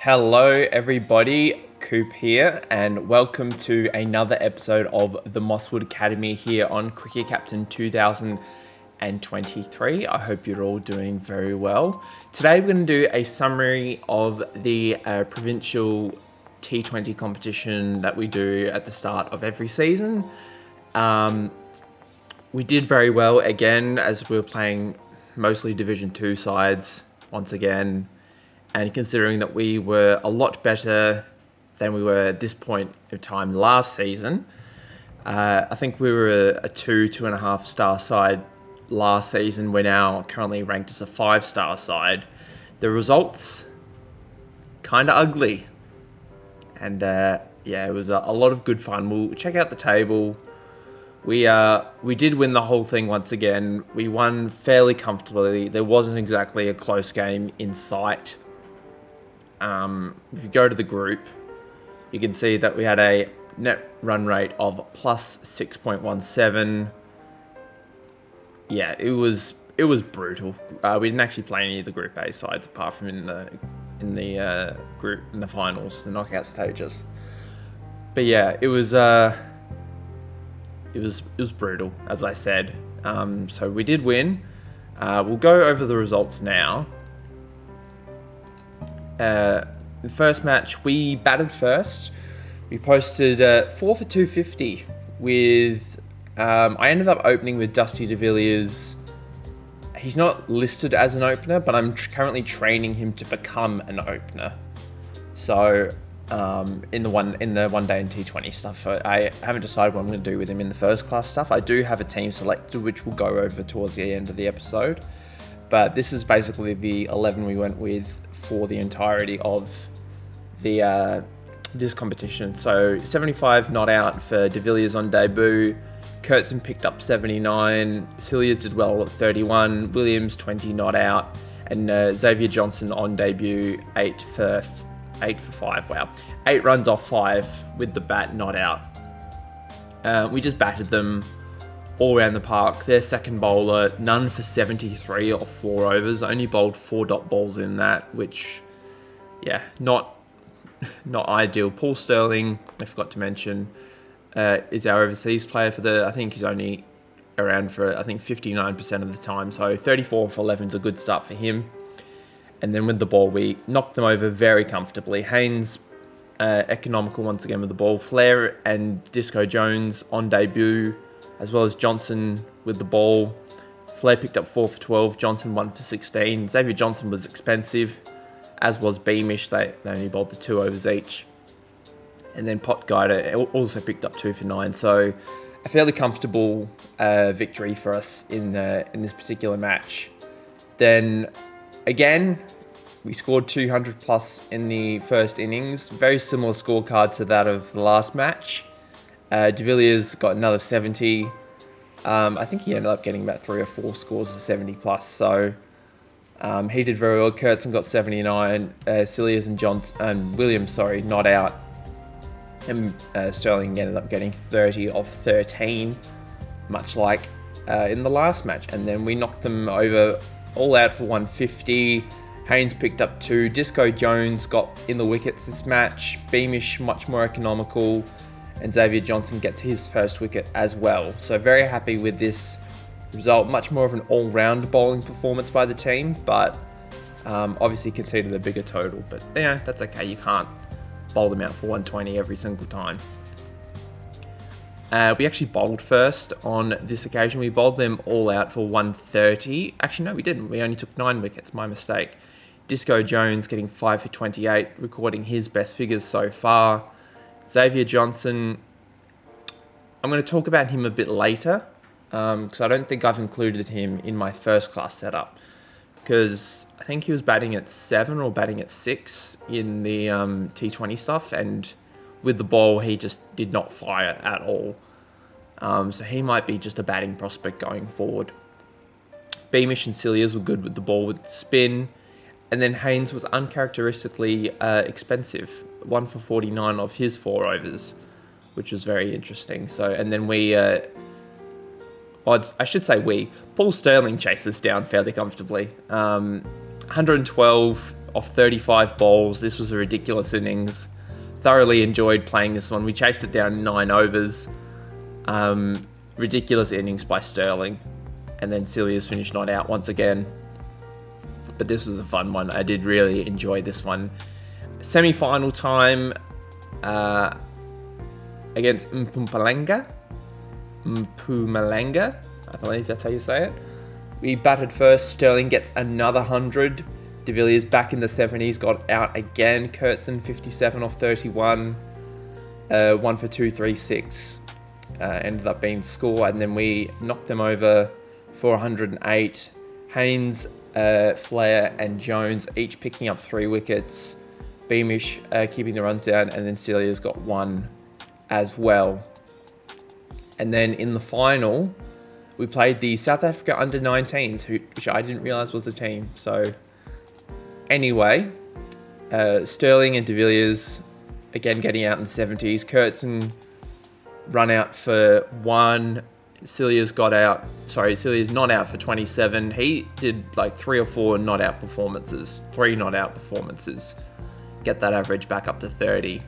Hello everybody, Coop here, and welcome to another episode of the Mosswood Academy here on Cricket Captain 2023. I hope you're all doing very well. Today we're going to do a summary of the provincial T20 competition that we do at the start of every season. We did very well again as we were playing mostly Division 2 sides once again. And considering that we were a lot better than we were at this point of time last season, I think we were a 2.5 star side last season. We're now currently ranked as a 5-star side. The results kind of ugly. And it was a lot of good fun. We'll check out the table. We did win the whole thing once again. We won fairly comfortably. There wasn't exactly a close game in sight. If you go to the group, you can see that we had a net run rate of plus 6.17. Yeah, it was brutal. We didn't actually play any of the Group A sides apart from in the finals, the knockout stages. But yeah, it was brutal, as I said. So we did win. We'll go over the results now. The first match, we batted first. We posted 4 for 250 with... I ended up opening with Dusty de Villiers. He's not listed as an opener, but I'm currently training him to become an opener. So, in the one day and T20 stuff, I haven't decided what I'm going to do with him in the first class stuff. I do have a team selected, which we'll go over towards the end of the episode. But this is basically the 11 we went with for the entirety of the this competition. So 75 not out for de Villiers on debut. Kurtzen picked up 79. Cilliers did well at 31. Williams 20 not out. And Xavier Johnson on debut 8 for 5. Wow, 8 runs off 5 with the bat not out. We just batted them all around the park. Their second bowler, none for 73 or 4 overs. Only bowled 4 dot balls in that, which, yeah, not ideal. Paul Sterling, I forgot to mention, is our overseas player for I think he's only around for, 59% of the time. So 34 for 11 is a good start for him. And then with the ball, we knocked them over very comfortably. Haynes, economical once again with the ball. Flair and Disco Jones on debut, as well as Johnson with the ball. Flair picked up 4 for 12, Johnson 1 for 16. Xavier Johnson was expensive, as was Beamish. They only bowled the 2 overs each. And then Pot Guider also picked up 2 for 9. So a fairly comfortable victory for us in this particular match. Then again, we scored 200 plus in the first innings. Very similar scorecard to that of the last match. De Villiers got another 70. I think he ended up getting about 3 or 4 scores of 70 plus. So he did very well. Kurtzen got 79. Cilliers and Williams, not out. And Sterling ended up getting 30 of 13, much like in the last match. And then we knocked them over all out for 150. Haynes picked up 2. Disco Jones got in the wickets this match. Beamish much more economical. And Xavier Johnson gets his first wicket as well. So very happy with this result. Much more of an all-round bowling performance by the team, but obviously conceded a bigger total. But yeah, that's okay. You can't bowl them out for 120 every single time. We actually bowled first on this occasion. We bowled them all out for 130. Actually, no, we didn't. We only took 9 wickets. My mistake. Disco Jones getting 5 for 28, recording his best figures so far. Xavier Johnson, I'm going to talk about him a bit later, because I don't think I've included him in my first class setup, because I think he was batting at 7 or batting at 6 in the T20 stuff, and with the ball he just did not fire at all. So he might be just a batting prospect going forward. Beamish and Cilliers were good with the ball with spin. And then Haynes was uncharacteristically expensive, 1 for 49 of his 4 overs, which was very interesting. So, and then Paul Sterling chased us down fairly comfortably. 112 off 35 balls. This was a ridiculous innings. Thoroughly enjoyed playing this one. We chased it down in 9 overs. Ridiculous innings by Sterling. And then Cilia's finished not out once again. But this was a fun one. I did really enjoy this one. Semi-final time against Mpumalanga, I believe that's how you say it. We batted first. Sterling gets another 100. De Villiers back in the 70s, got out again. Kurtzen 57 off 31. 1 for 236. Ended up being the score, and then we knocked them over for 108. Haynes, Flair, and Jones each picking up 3 wickets. Beamish keeping the runs down, and then Celia's got 1 as well. And then in the final, we played the South Africa under-19s, which I didn't realise was a team. So anyway, Sterling and De Villiers again getting out in the 70s. Kurtzen run out for 1. Celia's not out for 27. He did like 3 or 4 not out performances. 3 not out performances. Get that average back up to 30.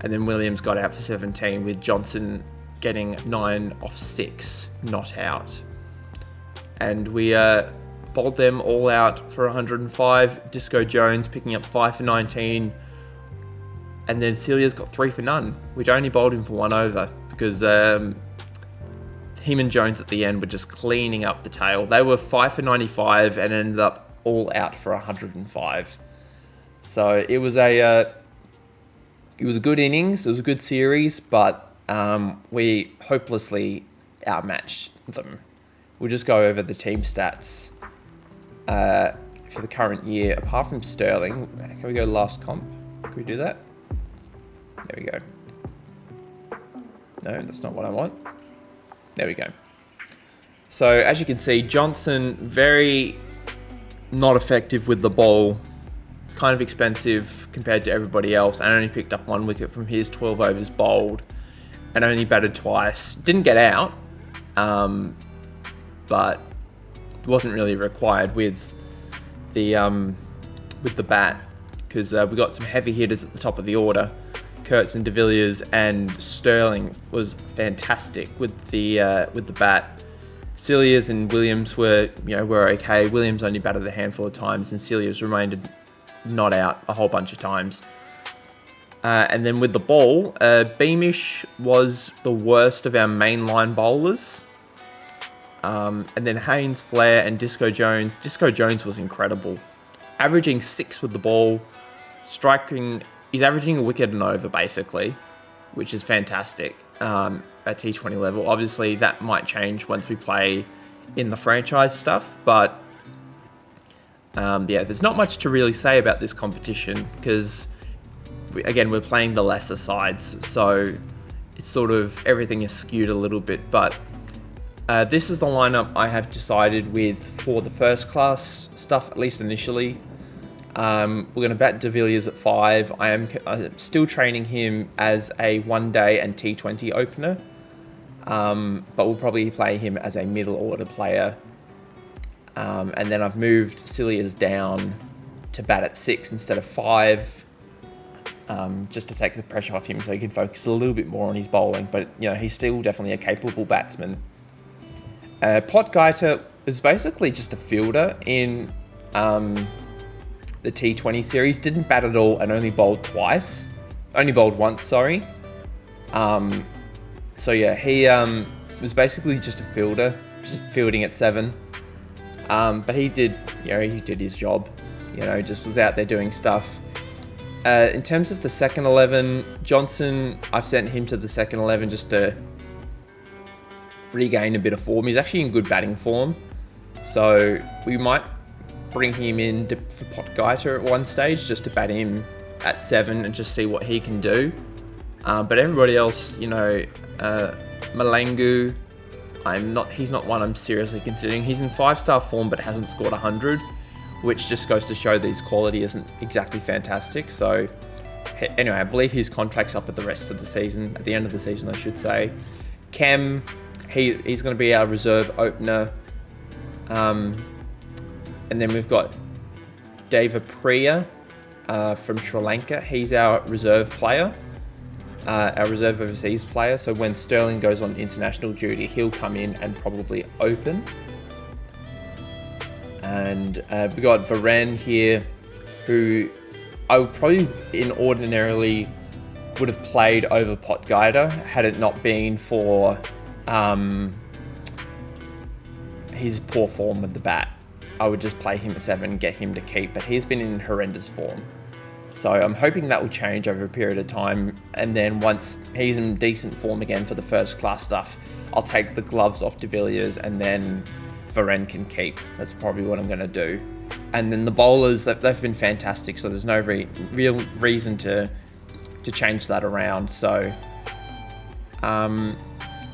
And then Williams got out for 17, with Johnson getting 9 off 6 not out. And we bowled them all out for 105. Disco Jones picking up 5 for 19. And then Celia's got 3 for none, which only bowled him for 1 over, because him and Jones at the end were just cleaning up the tail. They were 5 for 95 and ended up all out for 105. So it was a good innings. It was a good series, but we hopelessly outmatched them. We'll just go over the team stats for the current year. Apart from Sterling, can we go last comp? Can we do that? There we go. No, that's not what I want. There we go. So as you can see, Johnson, very not effective with the ball. Kind of expensive compared to everybody else, and only picked up 1 wicket from his 12 overs bowled, and only batted twice. Didn't get out, but wasn't really required with the bat, because we got some heavy hitters at the top of the order. Kurtzen, De Villiers, and Sterling was fantastic with the bat. Celia's and Williams were okay. Williams only batted a handful of times, and Celia's remained not out a whole bunch of times. And then with the ball, Beamish was the worst of our mainline bowlers. And then Haynes, Flair, and Disco Jones. Disco Jones was incredible. Averaging 6 with the ball, striking. He's averaging a wicket and over, basically, which is fantastic at T20 level. Obviously, that might change once we play in the franchise stuff, but there's not much to really say about this competition, because, again, we're playing the lesser sides, so it's sort of, everything is skewed a little bit, but this is the lineup I have decided with for the first class stuff, at least initially. We're going to bat De Villiers at 5. I'm still training him as a 1-day and T20 opener, but we'll probably play him as a middle order player. And then I've moved Celia's down to bat at 6 instead of 5, just to take the pressure off him so he can focus a little bit more on his bowling. But, he's still definitely a capable batsman. Potgieter is basically just a fielder in the T20 series. Didn't bat at all and only bowled once, sorry. So yeah, he was basically just a fielder, just fielding at 7. But he did his job, just was out there doing stuff. In terms of the second 11, Johnson, I've sent him to the second 11 just to regain a bit of form. He's actually in good batting form, so we might bring him in for Potgieter at one stage just to bat him at 7 and just see what he can do. But everybody else, Malangu, he's not one I'm seriously considering. He's in 5-star form but hasn't scored 100, which just goes to show that his quality isn't exactly fantastic. So anyway, I believe his contract's up at the rest of the season, at the end of the season, I should say. Cam, he's going to be our reserve opener. And then we've got Dave Apriya, from Sri Lanka. He's our reserve player, our reserve overseas player. So when Sterling goes on international duty, he'll come in and probably open. And we got Varane here, who I would probably ordinarily would have played over Potgieter had it not been for his poor form with the bat. I would just play him at 7 and get him to keep, but he's been in horrendous form. So I'm hoping that will change over a period of time, and then once he's in decent form again for the first class stuff, I'll take the gloves off De Villiers and then Varane can keep. That's probably what I'm going to do. And then the bowlers, they've been fantastic, so there's no real reason to change that around. So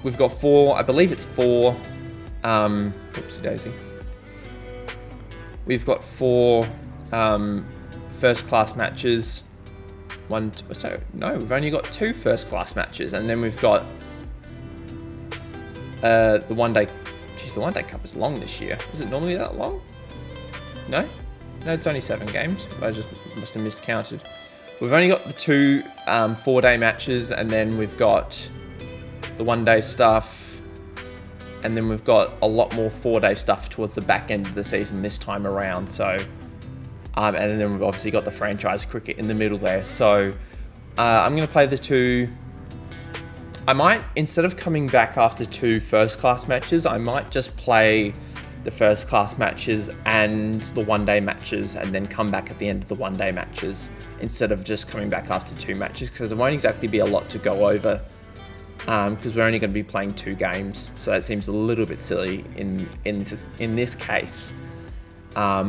we've got 4, I believe it's 4, oopsie daisy. We've got 4 first class matches. We've only got 2 first class matches, and then we've got the one day. Geez, the one day cup is long this year. Is it normally that long? No, it's only 7 games. I just must have miscounted. We've only got the 2 4-day matches, and then we've got the 1-day stuff, and then we've got a lot more 4-day stuff towards the back end of the season this time around. So, and then we've obviously got the franchise cricket in the middle there. So, I'm going to play the 2. I might, instead of coming back after 2 first-class matches, I might just play the first-class matches and the 1-day matches, and then come back at the end of the 1-day matches, instead of just coming back after 2 matches, because there won't exactly be a lot to go over, because we're only going to be playing 2 games, so that seems a little bit silly in this case. So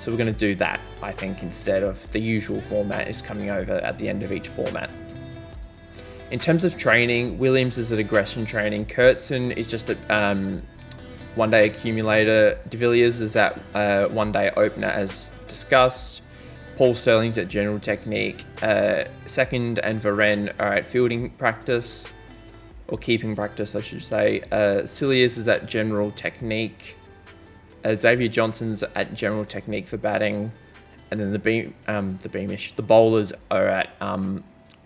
we're going to do that, I think, instead of the usual format is coming over at the end of each format. In terms of training, Williams is at aggression training. Kurtzen is just at 1-day accumulator. De Villiers is at 1-day opener, as discussed. Paul Sterling's at general technique. Second and Varane are at fielding practice, or keeping practice, I should say. Cilliers is at general technique. Xavier Johnson's at general technique for batting, and then the bowlers are at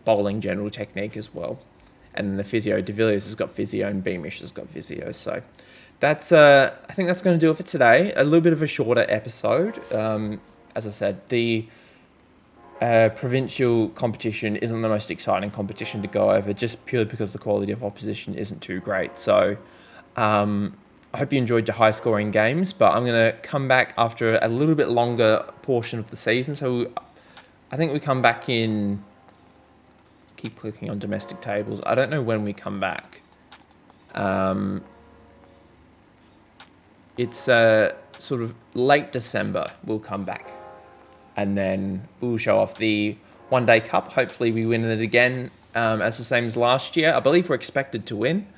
bowling general technique as well. And then the physio, De Villiers has got physio and Beamish has got physio. So that's I think that's going to do it for today. A little bit of a shorter episode. As I said, the provincial competition isn't the most exciting competition to go over, just purely because the quality of opposition isn't too great. So I hope you enjoyed your high-scoring games, but I'm going to come back after a little bit longer portion of the season. So I think we come back in... Keep clicking on domestic tables. I don't know when we come back. It's sort of late December we'll come back. And then we'll show off the 1-day cup. Hopefully we win it again as the same as last year. I believe we're expected to win.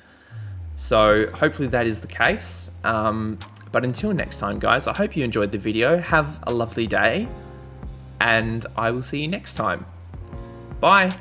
So hopefully that is the case. But until next time, guys, I hope you enjoyed the video. Have a lovely day. And I will see you next time. Bye.